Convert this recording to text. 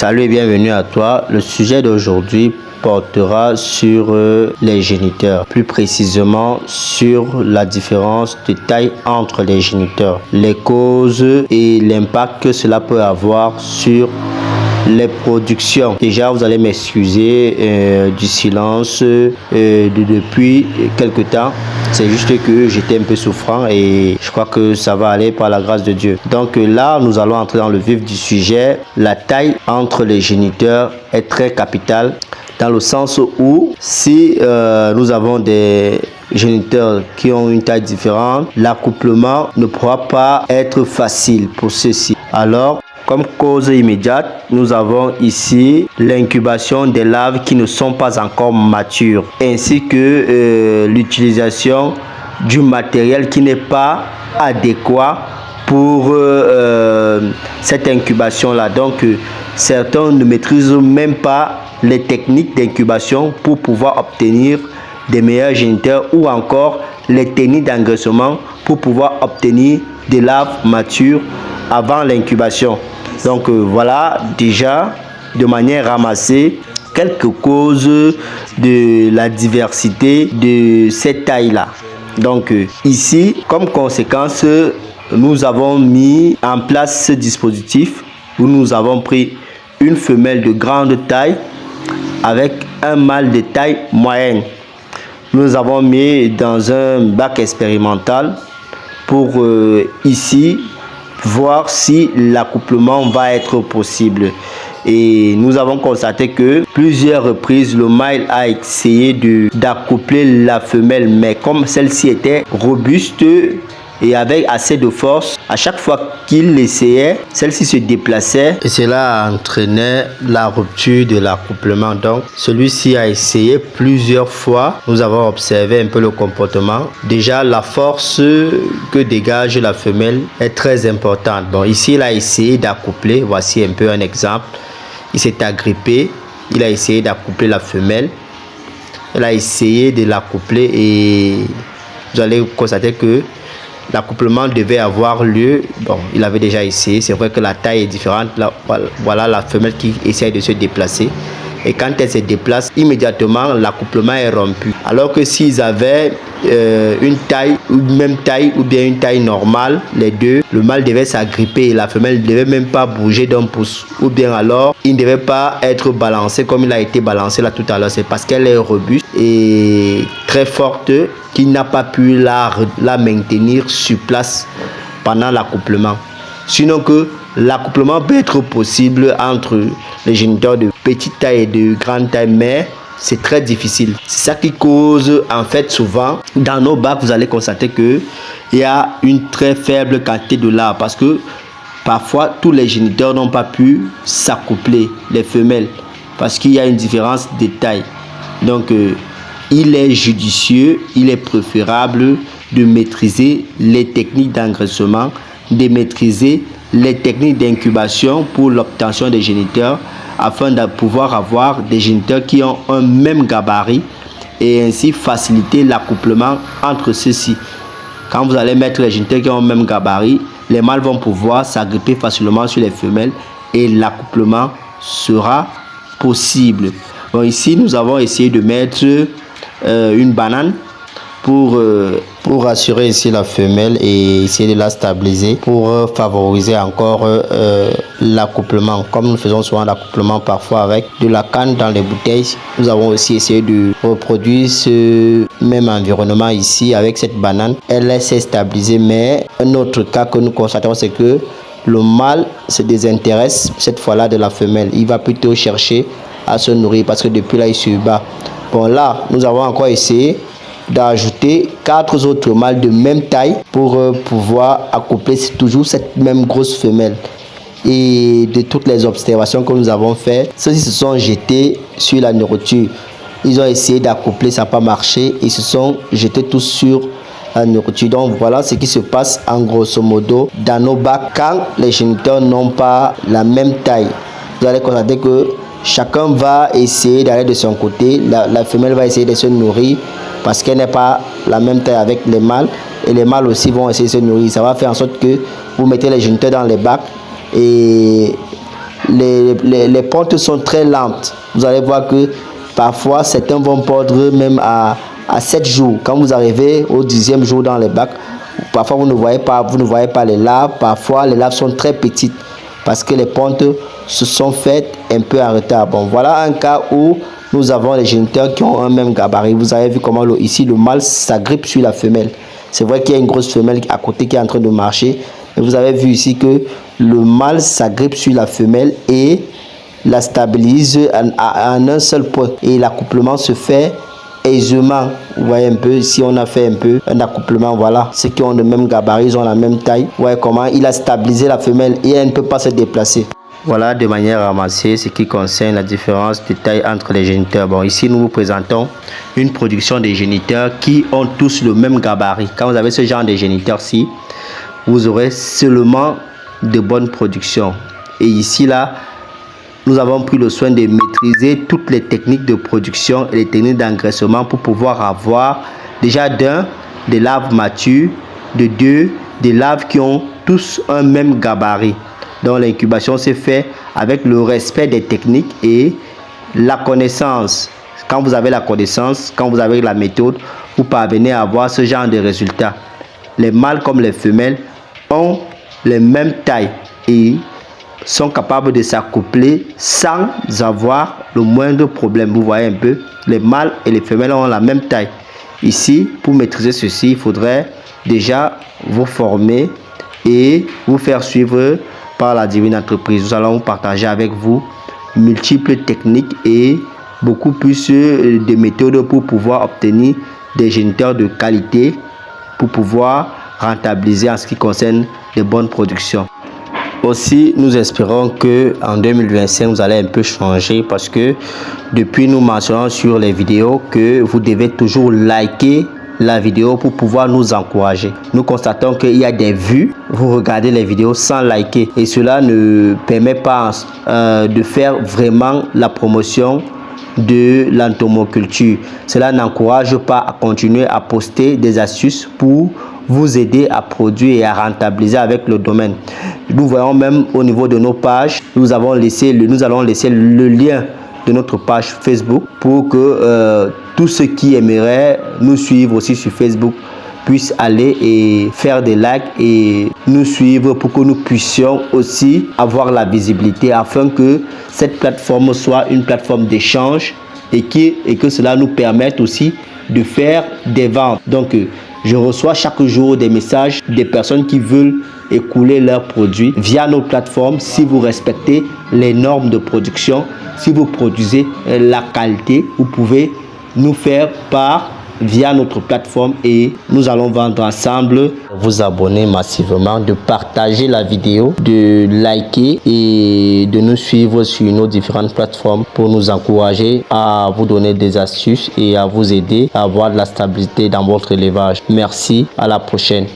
Salut et bienvenue à toi. Le sujet d'aujourd'hui portera sur les géniteurs, plus précisément sur la différence de taille entre les géniteurs, les causes et l'impact que cela peut avoir sur les productions. Déjà, vous allez m'excuser du silence depuis quelque temps. C'est juste que j'étais un peu souffrant et je crois que ça va aller par la grâce de Dieu. Donc là, nous allons entrer dans le vif du sujet. La taille entre les géniteurs est très capitale dans le sens où si nous avons des géniteurs qui ont une taille différente, l'accouplement ne pourra pas être facile pour ceux-ci. Alors, comme cause immédiate, nous avons ici l'incubation des larves qui ne sont pas encore matures, ainsi que l'utilisation du matériel qui n'est pas adéquat pour cette incubation-là. Donc, certains ne maîtrisent même pas les techniques d'incubation pour pouvoir obtenir des meilleurs géniteurs ou encore les techniques d'engraissement pour pouvoir obtenir des larves matures avant l'incubation. Donc voilà déjà de manière ramassée quelques causes de la diversité de cette taille-là. Donc ici, comme conséquence, nous avons mis en place ce dispositif où nous avons pris une femelle de grande taille avec un mâle de taille moyenne. Nous avons mis dans un bac expérimental pour ici voir si l'accouplement va être possible. Et nous avons constaté que plusieurs reprises, le mâle a essayé d'accoupler la femelle, mais comme celle-ci était robuste et avec assez de force, à chaque fois qu'il essayait, celle-ci se déplaçait et cela entraînait la rupture de l'accouplement. Donc celui-ci a essayé plusieurs fois. Nous avons observé un peu le comportement. Déjà, la force que dégage la femelle est très importante. Bon, ici il a essayé d'accoupler. Voici un peu un exemple. Il s'est agrippé, il a essayé d'accoupler la femelle. Il a essayé de l'accoupler et vous allez constater que l'accouplement devait avoir lieu. Bon, il avait déjà essayé. C'est vrai que la taille est différente. Là, voilà la femelle qui essaye de se déplacer. Et quand elle se déplace, immédiatement, l'accouplement est rompu. Alors que s'ils avaient une taille, ou même taille, ou bien une taille normale, les deux, le mâle devait s'agripper et la femelle ne devait même pas bouger d'un pouce. Ou bien alors, il ne devait pas être balancé comme il a été balancé là tout à l'heure. C'est parce qu'elle est robuste et très forte qu'il n'a pas pu la maintenir sur place pendant l'accouplement. Sinon que l'accouplement peut être possible entre les géniteurs de petite taille et de grande taille, mais c'est très difficile. C'est ça qui cause, en fait, souvent, dans nos bacs, vous allez constater qu'il y a une très faible quantité de larves parce que parfois, tous les géniteurs n'ont pas pu s'accoupler, les femelles, parce qu'il y a une différence de taille. Donc, il est judicieux, il est préférable de maîtriser les techniques d'engraissement, de maîtriser les techniques d'incubation pour l'obtention des géniteurs afin de pouvoir avoir des géniteurs qui ont un même gabarit et ainsi faciliter l'accouplement entre ceux-ci. Quand vous allez mettre les géniteurs qui ont un même gabarit, les mâles vont pouvoir s'agripper facilement sur les femelles et l'accouplement sera possible. Bon, ici, nous avons essayé de mettre une banane pour assurer ici la femelle et essayer de la stabiliser pour favoriser encore l'accouplement. Comme nous faisons souvent l'accouplement parfois avec de la canne dans les bouteilles, nous avons aussi essayé de reproduire ce même environnement ici avec cette banane. Elle s'est stabilisée, mais un autre cas que nous constatons, c'est que le mâle se désintéresse cette fois-là de la femelle. Il va plutôt chercher à se nourrir parce que depuis là, il se bat. Bon, là, nous avons encore essayé d'ajouter 4 autres mâles de même taille pour pouvoir accoupler toujours cette même grosse femelle. Et de toutes les observations que nous avons faites, ceux-ci se sont jetés sur la nourriture. Ils ont essayé d'accoupler, ça n'a pas marché. Ils se sont jetés tous sur la nourriture. Donc voilà ce qui se passe en grosso modo dans nos bacs quand les géniteurs n'ont pas la même taille. Vous allez constater que chacun va essayer d'aller de son côté. La femelle va essayer de se nourrir parce qu'elle n'est pas la même taille avec les mâles. Et les mâles aussi vont essayer de se nourrir. Ça va faire en sorte que vous mettez les géniteurs dans les bacs et les pontes sont très lentes. Vous allez voir que parfois certains vont pondre même à 7 jours. Quand vous arrivez au 10e jour dans les bacs, parfois vous ne voyez pas les larves. Parfois les larves sont très petites parce que les pontes se sont faites un peu en retard. Bon, voilà un cas où nous avons les géniteurs qui ont un même gabarit. Vous avez vu comment ici le mâle s'agrippe sur la femelle. C'est vrai qu'il y a une grosse femelle à côté qui est en train de marcher. Et vous avez vu ici que le mâle s'agrippe sur la femelle et la stabilise en un seul point. Et l'accouplement se fait aisément. Vous voyez un peu, ici on a fait un peu un accouplement. Voilà, ceux qui ont le même gabarit, ils ont la même taille. Vous voyez comment il a stabilisé la femelle et elle ne peut pas se déplacer. Voilà de manière ramassée ce qui concerne la différence de taille entre les géniteurs. Bon, ici nous vous présentons une production des géniteurs qui ont tous le même gabarit. Quand vous avez ce genre de géniteurs-ci, vous aurez seulement de bonnes productions. Et ici là, nous avons pris le soin de maîtriser toutes les techniques de production et les techniques d'engraissement pour pouvoir avoir déjà d'un, des larves matures, de deux, des larves qui ont tous un même gabarit. Donc l'incubation s'est fait avec le respect des techniques et la connaissance. Quand vous avez la connaissance, quand vous avez la méthode, vous parvenez à avoir ce genre de résultats. Les mâles comme les femelles ont les mêmes tailles et sont capables de s'accoupler sans avoir le moindre problème. Vous voyez un peu, les mâles et les femelles ont la même taille. Ici, pour maîtriser ceci, il faudrait déjà vous former et vous faire suivre par la divine entreprise. Nous allons partager avec vous multiples techniques et beaucoup plus de méthodes pour pouvoir obtenir des géniteurs de qualité, pour pouvoir rentabiliser en ce qui concerne les bonnes productions. Aussi, nous espérons que en 2025, vous allez un peu changer parce que depuis nous mentionnons sur les vidéos que vous devez toujours liker la vidéo pour pouvoir nous encourager. Nous constatons qu'il y a des vues, vous regardez les vidéos sans liker et cela ne permet pas de faire vraiment la promotion de l'entomoculture. Cela n'encourage pas à continuer à poster des astuces pour vous aider à produire et à rentabiliser avec le domaine. Nous voyons même au niveau de nos pages, nous allons laisser le lien de notre page Facebook pour que tous ceux qui aimeraient nous suivre aussi sur Facebook puissent aller et faire des likes et nous suivre pour que nous puissions aussi avoir la visibilité afin que cette plateforme soit une plateforme d'échange et que cela nous permette aussi de faire des ventes. Donc je reçois chaque jour des messages des personnes qui veulent écouler leurs produits via nos plateformes. Si vous respectez les normes de production, si vous produisez la qualité, vous pouvez nous faire part via notre plateforme et nous allons vendre ensemble. Vous abonner massivement, de partager la vidéo, de liker et de nous suivre sur nos différentes plateformes pour nous encourager à vous donner des astuces et à vous aider à avoir de la stabilité dans votre élevage. Merci, à la prochaine.